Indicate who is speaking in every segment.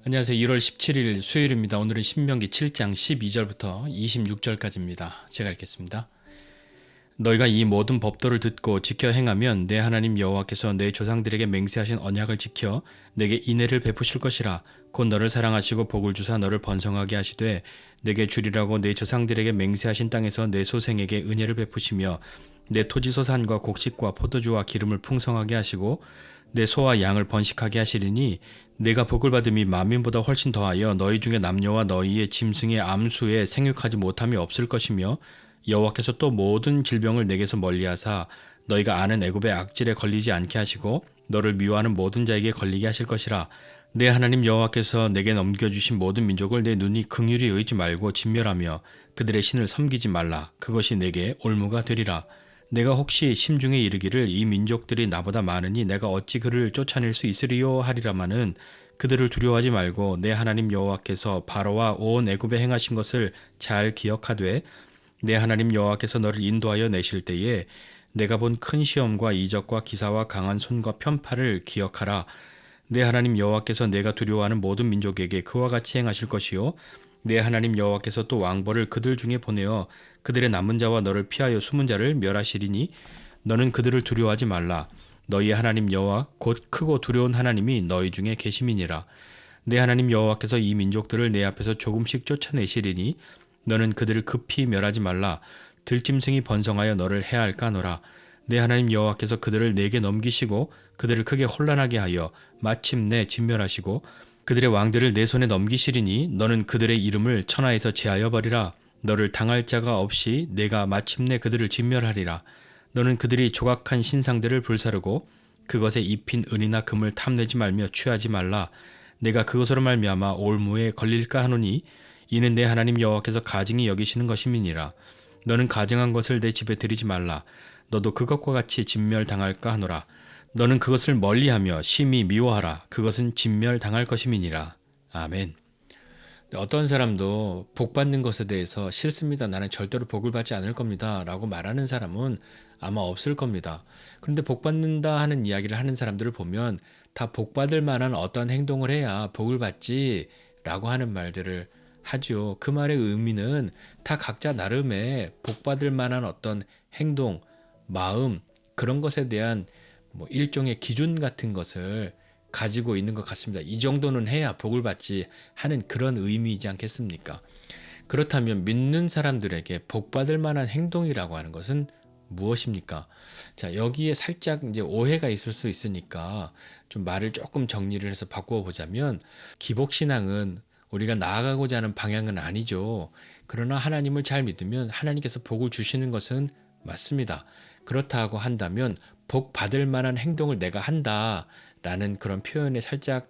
Speaker 1: 안녕하세요. 1월 17일 수요일입니다. 오늘은 신명기 7장 12절부터 26절까지입니다. 제가 읽겠습니다. 너희가 이 모든 법도를 듣고 지켜 행하면 내 하나님 여호와께서 내 조상들에게 맹세하신 언약을 지켜 내게 인애를 베푸실 것이라. 곧 너를 사랑하시고 복을 주사 너를 번성하게 하시되 내게 주리라고 내 조상들에게 맹세하신 땅에서 내 소생에게 은혜를 베푸시며 내 토지소 산과 곡식과 포도주와 기름을 풍성하게 하시고 내 소와 양을 번식하게 하시리니 내가 복을 받음이 만민보다 훨씬 더하여 너희 중에 남녀와 너희의 짐승의 암수에 생육하지 못함이 없을 것이며 여호와께서 또 모든 질병을 내게서 멀리하사 너희가 아는 애굽의 악질에 걸리지 않게 하시고 너를 미워하는 모든 자에게 걸리게 하실 것이라. 내 하나님 여호와께서 내게 넘겨주신 모든 민족을 내 눈이 긍휼히 여기지 말고 진멸하며 그들의 신을 섬기지 말라. 그것이 내게 올무가 되리라. 내가 혹시 심중에 이르기를 이 민족들이 나보다 많으니 내가 어찌 그를 쫓아낼 수 있으리요 하리라마는 그들을 두려워하지 말고 내 하나님 여호와께서 바로와 온 애굽에 행하신 것을 잘 기억하되 내 하나님 여호와께서 너를 인도하여 내실 때에 내가 본 큰 시험과 이적과 기사와 강한 손과 편팔을 기억하라. 내 하나님 여호와께서 내가 두려워하는 모든 민족에게 그와 같이 행하실 것이요 내 하나님 여호와께서 또 왕벌을 그들 중에 보내어 그들의 남은 자와 너를 피하여 숨은 자를 멸하시리니 너는 그들을 두려워하지 말라. 너희의 하나님 여호와 곧 크고 두려운 하나님이 너희 중에 계심이니라. 내 하나님 여호와께서 이 민족들을 내 앞에서 조금씩 쫓아내시리니 너는 그들을 급히 멸하지 말라. 들짐승이 번성하여 너를 해할까 하노라. 내 하나님 여호와께서 그들을 내게 넘기시고 그들을 크게 혼란하게 하여 마침내 진멸하시고 그들의 왕들을 내 손에 넘기시리니 너는 그들의 이름을 천하에서 제하여 버리라. 너를 당할 자가 없이 내가 마침내 그들을 진멸하리라. 너는 그들이 조각한 신상들을 불사르고 그것에 입힌 은이나 금을 탐내지 말며 취하지 말라. 내가 그것으로 말미암아 올무에 걸릴까 하노니 이는 내 하나님 여호와께서 가증히 여기시는 것임이니라. 너는 가증한 것을 내 집에 들이지 말라. 너도 그것과 같이 진멸당할까 하노라. 너는 그것을 멀리하며 심히 미워하라. 그것은 진멸당할 것임이니라. 아멘. 어떤 사람도 복 받는 것에 대해서 싫습니다. 나는 절대로 복을 받지 않을 겁니다. 라고 말하는 사람은 아마 없을 겁니다. 그런데 복 받는다 하는 이야기를 하는 사람들을 보면 다 복 받을 만한 어떤 행동을 해야 복을 받지 라고 하는 말들을 하죠. 그 말의 의미는 다 각자 나름의 복 받을 만한 어떤 행동, 마음, 그런 것에 대한 일종의 기준 같은 것을 가지고 있는 것 같습니다. 이 정도는 해야 복을 받지 하는 그런 의미이지 않겠습니까? 그렇다면 믿는 사람들에게 복 받을 만한 행동이라고 하는 것은 무엇입니까? 자, 여기에 살짝 이제 오해가 있을 수 있으니까 좀 말을 조금 정리를 해서 바꾸어 보자면 기복신앙은 우리가 나아가고자 하는 방향은 아니죠. 그러나 하나님을 잘 믿으면 하나님께서 복을 주시는 것은 맞습니다. 그렇다고 한다면 복 받을 만한 행동을 내가 한다라는 그런 표현에 살짝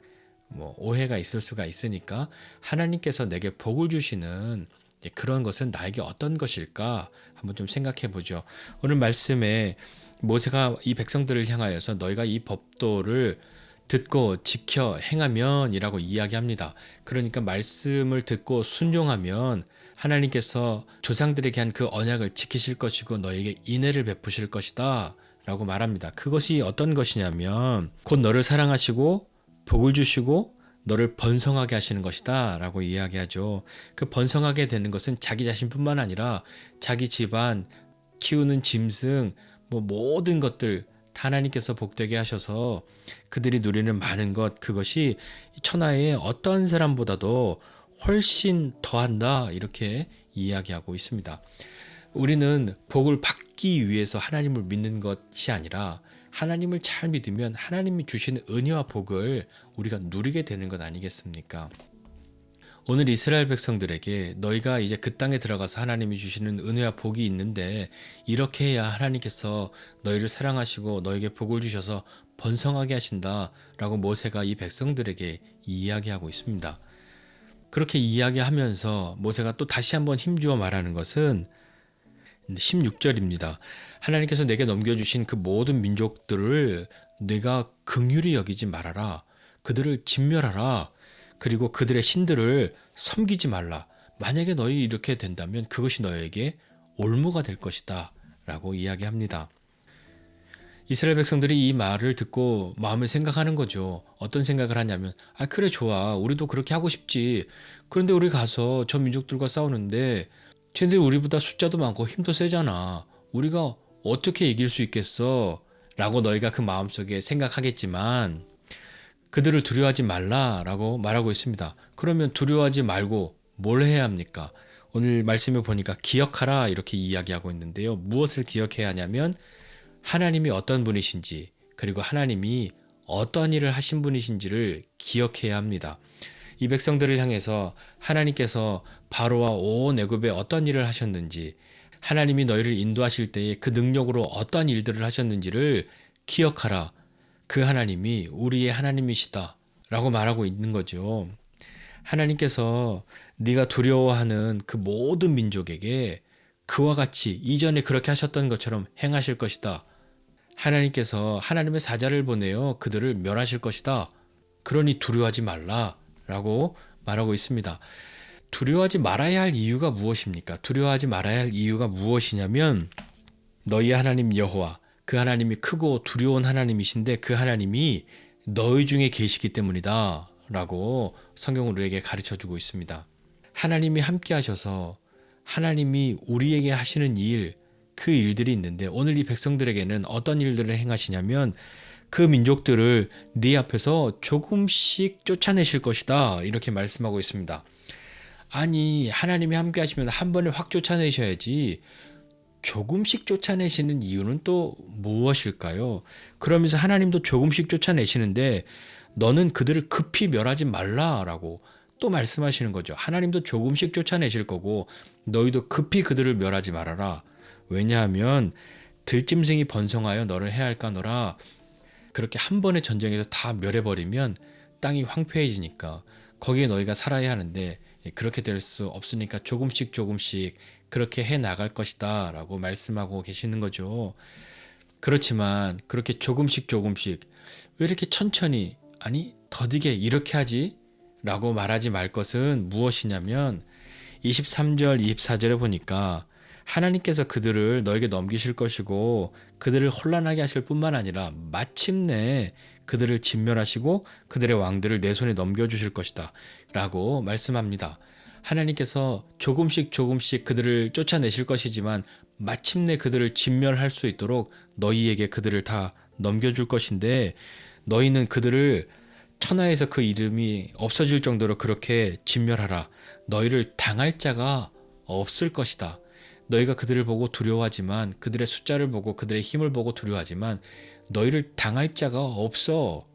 Speaker 1: 오해가 있을 수가 있으니까 하나님께서 내게 복을 주시는 그런 것은 나에게 어떤 것일까 한번 좀 생각해 보죠. 오늘 말씀에 모세가 이 백성들을 향하여서 너희가 이 법도를 듣고 지켜 행하면이라고 이야기합니다. 그러니까 말씀을 듣고 순종하면 하나님께서 조상들에게 한 그 언약을 지키실 것이고 너에게 인애를 베푸실 것이다 라고 말합니다. 그것이 어떤 것이냐면 곧 너를 사랑하시고 복을 주시고 너를 번성하게 하시는 것이다 라고 이야기하죠. 그 번성하게 되는 것은 자기 자신뿐만 아니라 자기 집안, 키우는 짐승, 모든 것들 하나님께서 복되게 하셔서 그들이 누리는 많은 것, 그것이 천하의 어떤 사람보다도 훨씬 더한다 이렇게 이야기하고 있습니다. 우리는 복을 받기 위해서 하나님을 믿는 것이 아니라 하나님을 잘 믿으면 하나님이 주시는 은혜와 복을 우리가 누리게 되는 것 아니겠습니까? 오늘 이스라엘 백성들에게 너희가 이제 그 땅에 들어가서 하나님이 주시는 은혜와 복이 있는데 이렇게 해야 하나님께서 너희를 사랑하시고 너에게 복을 주셔서 번성하게 하신다 라고 모세가 이 백성들에게 이야기하고 있습니다. 그렇게 이야기하면서 모세가 또 다시 한번 힘주어 말하는 것은 16절입니다. 하나님께서 내게 넘겨주신 그 모든 민족들을 내가 긍휼히 여기지 말아라. 그들을 진멸하라. 그리고 그들의 신들을 섬기지 말라. 만약에 너희 이렇게 된다면 그것이 너에게 올무가 될 것이다 라고 이야기합니다. 이스라엘 백성들이 이 말을 듣고 마음을 생각하는 거죠. 어떤 생각을 하냐면, 아, 그래, 좋아. 우리도 그렇게 하고 싶지. 그런데 우리 가서 저 민족들과 싸우는데, 쟤네들 우리보다 숫자도 많고 힘도 세잖아. 우리가 어떻게 이길 수 있겠어? 라고 너희가 그 마음속에 생각하겠지만, 그들을 두려워하지 말라라고 말하고 있습니다. 그러면 두려워하지 말고 뭘 해야 합니까? 오늘 말씀을 보니까 기억하라 이렇게 이야기하고 있는데요. 무엇을 기억해야 하냐면 하나님이 어떤 분이신지, 그리고 하나님이 어떤 일을 하신 분이신지를 기억해야 합니다. 이 백성들을 향해서 하나님께서 바로와 온 애굽에 어떤 일을 하셨는지, 하나님이 너희를 인도하실 때에 그 능력으로 어떤 일들을 하셨는지를 기억하라. 그 하나님이 우리의 하나님이시다 라고 말하고 있는 거죠. 하나님께서 네가 두려워하는 그 모든 민족에게 그와 같이 이전에 그렇게 하셨던 것처럼 행하실 것이다. 하나님께서 하나님의 사자를 보내어 그들을 멸하실 것이다. 그러니 두려워하지 말라 라고 말하고 있습니다. 두려워하지 말아야 할 이유가 무엇입니까? 두려워하지 말아야 할 이유가 무엇이냐면 너희 하나님 여호와, 그 하나님이 크고 두려운 하나님이신데 그 하나님이 너희 중에 계시기 때문이다 라고 성경은 우리에게 가르쳐주고 있습니다. 하나님이 함께 하셔서 하나님이 우리에게 하시는 일, 그 일들이 있는데 오늘 이 백성들에게는 어떤 일들을 행하시냐면 그 민족들을 네 앞에서 조금씩 쫓아내실 것이다 이렇게 말씀하고 있습니다. 아니, 하나님이 함께 하시면 한 번에 확 쫓아내셔야지 조금씩 쫓아내시는 이유는 또 무엇일까요? 그러면서 하나님도 조금씩 쫓아내시는데 너는 그들을 급히 멸하지 말라라고 또 말씀하시는 거죠. 하나님도 조금씩 쫓아내실 거고 너희도 급히 그들을 멸하지 말아라. 왜냐하면 들짐승이 번성하여 너를 해할까노라. 그렇게 한 번의 전쟁에서 다 멸해버리면 땅이 황폐해지니까 거기에 너희가 살아야 하는데 그렇게 될 수 없으니까 조금씩 조금씩 그렇게 해 나갈 것이다 라고 말씀하고 계시는 거죠. 그렇지만 그렇게 조금씩 조금씩 왜 이렇게 천천히, 아니 더디게 이렇게 하지? 라고 말하지 말 것은 무엇이냐면 23절 24절에 보니까 하나님께서 그들을 너에게 넘기실 것이고 그들을 혼란하게 하실 뿐만 아니라 마침내 그들을 진멸하시고 그들의 왕들을 내 손에 넘겨주실 것이다 라고 말씀합니다. 하나님께서 조금씩 조금씩 그들을 쫓아내실 것이지만 마침내 그들을 진멸할 수 있도록 너희에게 그들을 다 넘겨줄 것인데 너희는 그들을 천하에서 그 이름이 없어질 정도로 그렇게 진멸하라. 너희를 당할 자가 없을 것이다. 너희가 그들을 보고 두려워하지만 그들의 숫자를 보고 그들의 힘을 보고 두려워하지만 너희를 당할 자가 없어.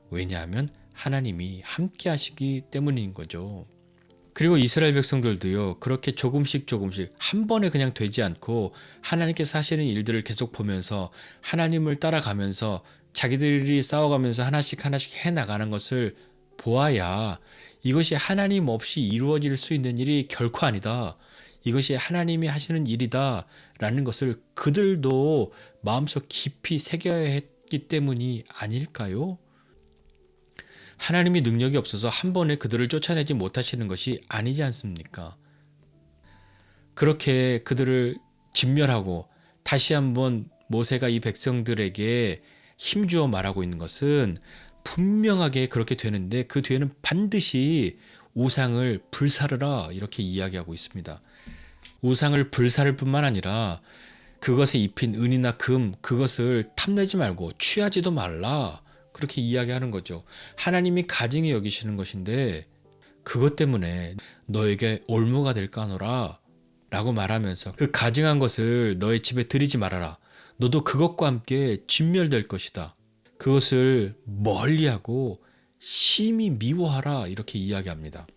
Speaker 1: 왜냐하면 하나님이 함께 하시기 때문인 거죠. 그리고 이스라엘 백성들도요, 그렇게 조금씩 조금씩 한 번에 그냥 되지 않고 하나님께서 하시는 일들을 계속 보면서 하나님을 따라가면서 자기들이 싸워가면서 하나씩 하나씩 해나가는 것을 보아야 이것이 하나님 없이 이루어질 수 있는 일이 결코 아니다. 이것이 하나님이 하시는 일이다 라는 것을 그들도 마음속 깊이 새겨야 했기 때문이 아닐까요? 하나님이 능력이 없어서 한 번에 그들을 쫓아내지 못하시는 것이 아니지 않습니까? 그렇게 그들을 진멸하고 다시 한번 모세가 이 백성들에게 힘주어 말하고 있는 것은 분명하게 그렇게 되는데 그 뒤에는 반드시 우상을 불사르라 이렇게 이야기하고 있습니다. 우상을 불사를 뿐만 아니라 그것에 입힌 은이나 금 그것을 탐내지 말고 취하지도 말라 그렇게 이야기하는 거죠. 하나님이 가증히 여기시는 것인데 그것 때문에 너에게 올무가 될까노라 라고 말하면서 그 가증한 것을 너의 집에 들이지 말아라. 너도 그것과 함께 진멸될 것이다. 그것을 멀리하고 심히 미워하라 이렇게 이야기합니다.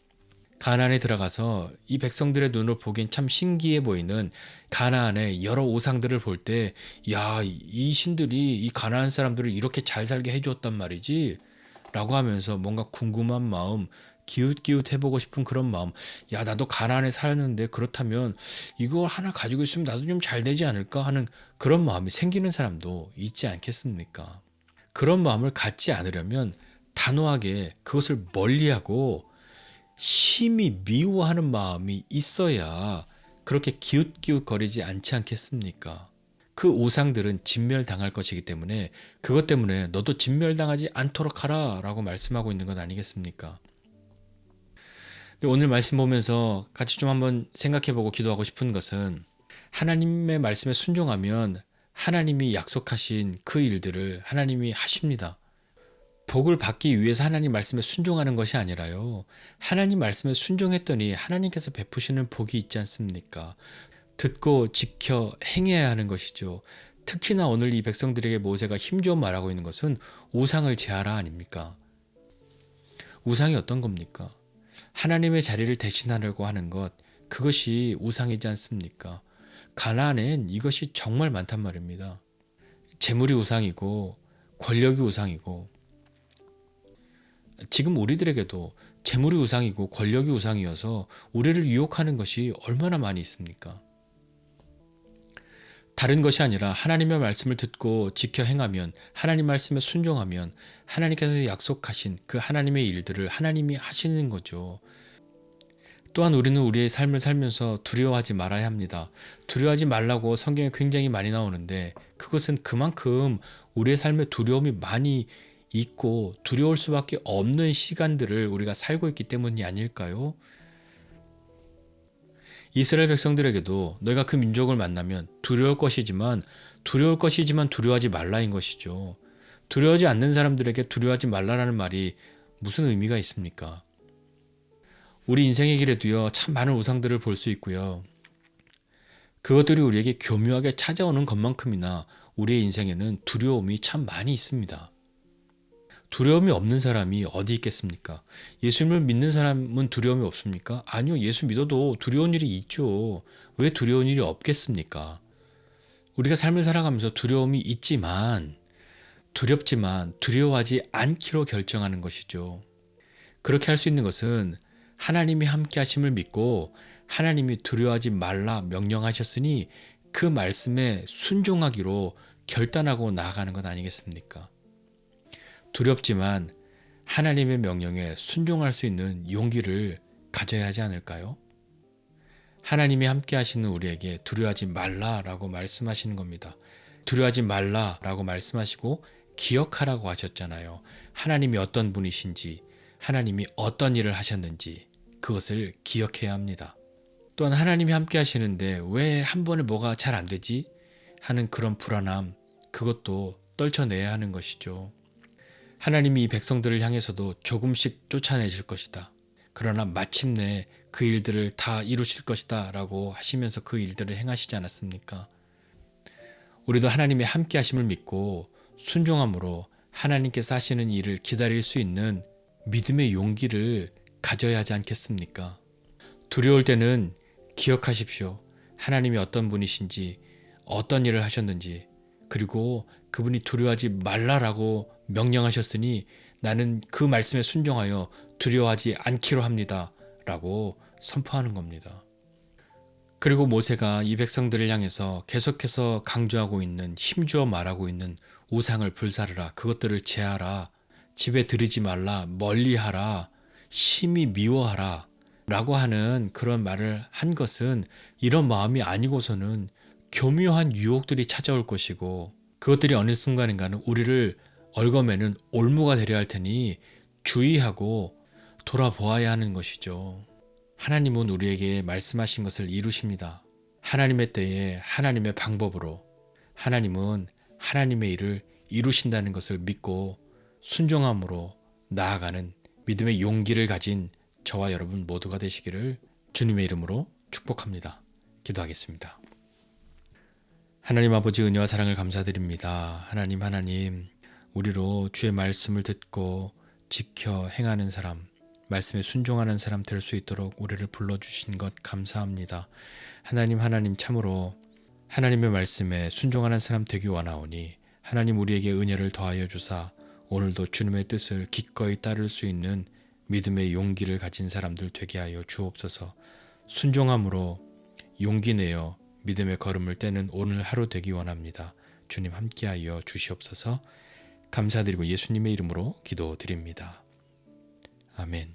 Speaker 1: 가나안에 들어가서 이 백성들의 눈으로 보기엔 참 신기해 보이는 가나안의 여러 우상들을 볼 때, 야, 이 신들이 이 가나안 사람들을 이렇게 잘 살게 해주었단 말이지? 라고 하면서 뭔가 궁금한 마음, 기웃기웃 해보고 싶은 그런 마음, 야, 나도 가나안에 살았는데 그렇다면 이거 하나 가지고 있으면 나도 좀 잘 되지 않을까 하는 그런 마음이 생기는 사람도 있지 않겠습니까? 그런 마음을 갖지 않으려면 단호하게 그것을 멀리하고 심히 미워하는 마음이 있어야 그렇게 기웃기웃거리지 않지 않겠습니까? 그 우상들은 진멸당할 것이기 때문에 그것 때문에 너도 진멸당하지 않도록 하라 라고 말씀하고 있는 것 아니겠습니까? 근데 오늘 말씀 보면서 같이 좀 한번 생각해보고 기도하고 싶은 것은 하나님의 말씀에 순종하면 하나님이 약속하신 그 일들을 하나님이 하십니다. 복을 받기 위해서 하나님 말씀에 순종하는 것이 아니라요. 하나님 말씀에 순종했더니 하나님께서 베푸시는 복이 있지 않습니까? 듣고 지켜 행해야 하는 것이죠. 특히나 오늘 이 백성들에게 모세가 힘주어 말하고 있는 것은 우상을 제하라 아닙니까? 우상이 어떤 겁니까? 하나님의 자리를 대신하려고 하는 것, 그것이 우상이지 않습니까? 가나안엔 이것이 정말 많단 말입니다. 재물이 우상이고 권력이 우상이고, 지금 우리들에게도 재물이 우상이고 권력이 우상이어서 우리를 유혹하는 것이 얼마나 많이 있습니까? 다른 것이 아니라 하나님의 말씀을 듣고 지켜 행하면, 하나님 말씀에 순종하면 하나님께서 약속하신 그 하나님의 일들을 하나님이 하시는 거죠. 또한 우리는 우리의 삶을 살면서 두려워하지 말아야 합니다. 두려워하지 말라고 성경에 굉장히 많이 나오는데 그것은 그만큼 우리의 삶에 두려움이 많이 있고 두려울 수밖에 없는 시간들을 우리가 살고 있기 때문이 아닐까요? 이스라엘 백성들에게도 너희가 그 민족을 만나면 두려울 것이지만 두려워하지 말라인 것이죠. 두려워하지 않는 사람들에게 두려워하지 말라라는 말이 무슨 의미가 있습니까? 우리 인생의 길에도요, 참 많은 우상들을 볼 수 있고요. 그것들이 우리에게 교묘하게 찾아오는 것만큼이나 우리의 인생에는 두려움이 참 많이 있습니다. 두려움이 없는 사람이 어디 있겠습니까? 예수님을 믿는 사람은 두려움이 없습니까? 아니요, 예수 믿어도 두려운 일이 있죠. 왜 두려운 일이 없겠습니까? 우리가 삶을 살아가면서 두려움이 있지만, 두렵지만 두려워하지 않기로 결정하는 것이죠. 그렇게 할 수 있는 것은 하나님이 함께 하심을 믿고 하나님이 두려워하지 말라 명령하셨으니 그 말씀에 순종하기로 결단하고 나아가는 것 아니겠습니까? 두렵지만 하나님의 명령에 순종할 수 있는 용기를 가져야 하지 않을까요? 하나님이 함께 하시는 우리에게 두려워하지 말라라고 말씀하시는 겁니다. 두려워하지 말라라고 말씀하시고 기억하라고 하셨잖아요. 하나님이 어떤 분이신지, 하나님이 어떤 일을 하셨는지 그것을 기억해야 합니다. 또한 하나님이 함께 하시는데 왜 한 번에 뭐가 잘 안 되지? 하는 그런 불안함, 그것도 떨쳐내야 하는 것이죠. 하나님이 이 백성들을 향해서도 조금씩 쫓아내실 것이다. 그러나 마침내 그 일들을 다 이루실 것이다 라고 하시면서 그 일들을 행하시지 않았습니까? 우리도 하나님의 함께 하심을 믿고 순종함으로 하나님께서 하시는 일을 기다릴 수 있는 믿음의 용기를 가져야 하지 않겠습니까? 두려울 때는 기억하십시오. 하나님이 어떤 분이신지, 어떤 일을 하셨는지, 그리고 그분이 두려워하지 말라라고 명령하셨으니 나는 그 말씀에 순종하여 두려워하지 않기로 합니다. 라고 선포하는 겁니다. 그리고 모세가 이 백성들을 향해서 계속해서 강조하고 있는, 힘주어 말하고 있는 우상을 불사르라, 그것들을 제하라, 집에 들이지 말라, 멀리하라, 심히 미워하라 라고 하는 그런 말을 한 것은 이런 마음이 아니고서는 교묘한 유혹들이 찾아올 것이고 그것들이 어느 순간인가는 우리를 얽어매는 올무가 되려 할 테니 주의하고 돌아보아야 하는 것이죠. 하나님은 우리에게 말씀하신 것을 이루십니다. 하나님의 때에 하나님의 방법으로 하나님은 하나님의 일을 이루신다는 것을 믿고 순종함으로 나아가는 믿음의 용기를 가진 저와 여러분 모두가 되시기를 주님의 이름으로 축복합니다. 기도하겠습니다. 하나님 아버지 은혜와 사랑을 감사드립니다. 하나님 우리로 주의 말씀을 듣고 지켜 행하는 사람, 말씀에 순종하는 사람 될 수 있도록 우리를 불러주신 것 감사합니다. 하나님 참으로 하나님의 말씀에 순종하는 사람 되기 원하오니 하나님 우리에게 은혜를 더하여 주사 오늘도 주님의 뜻을 기꺼이 따를 수 있는 믿음의 용기를 가진 사람들 되게 하여 주옵소서. 순종함으로 용기 내어 믿음의 걸음을 떼는 오늘 하루 되기 원합니다. 주님 함께하여 주시옵소서. 감사드리고 예수님의 이름으로 기도드립니다. 아멘.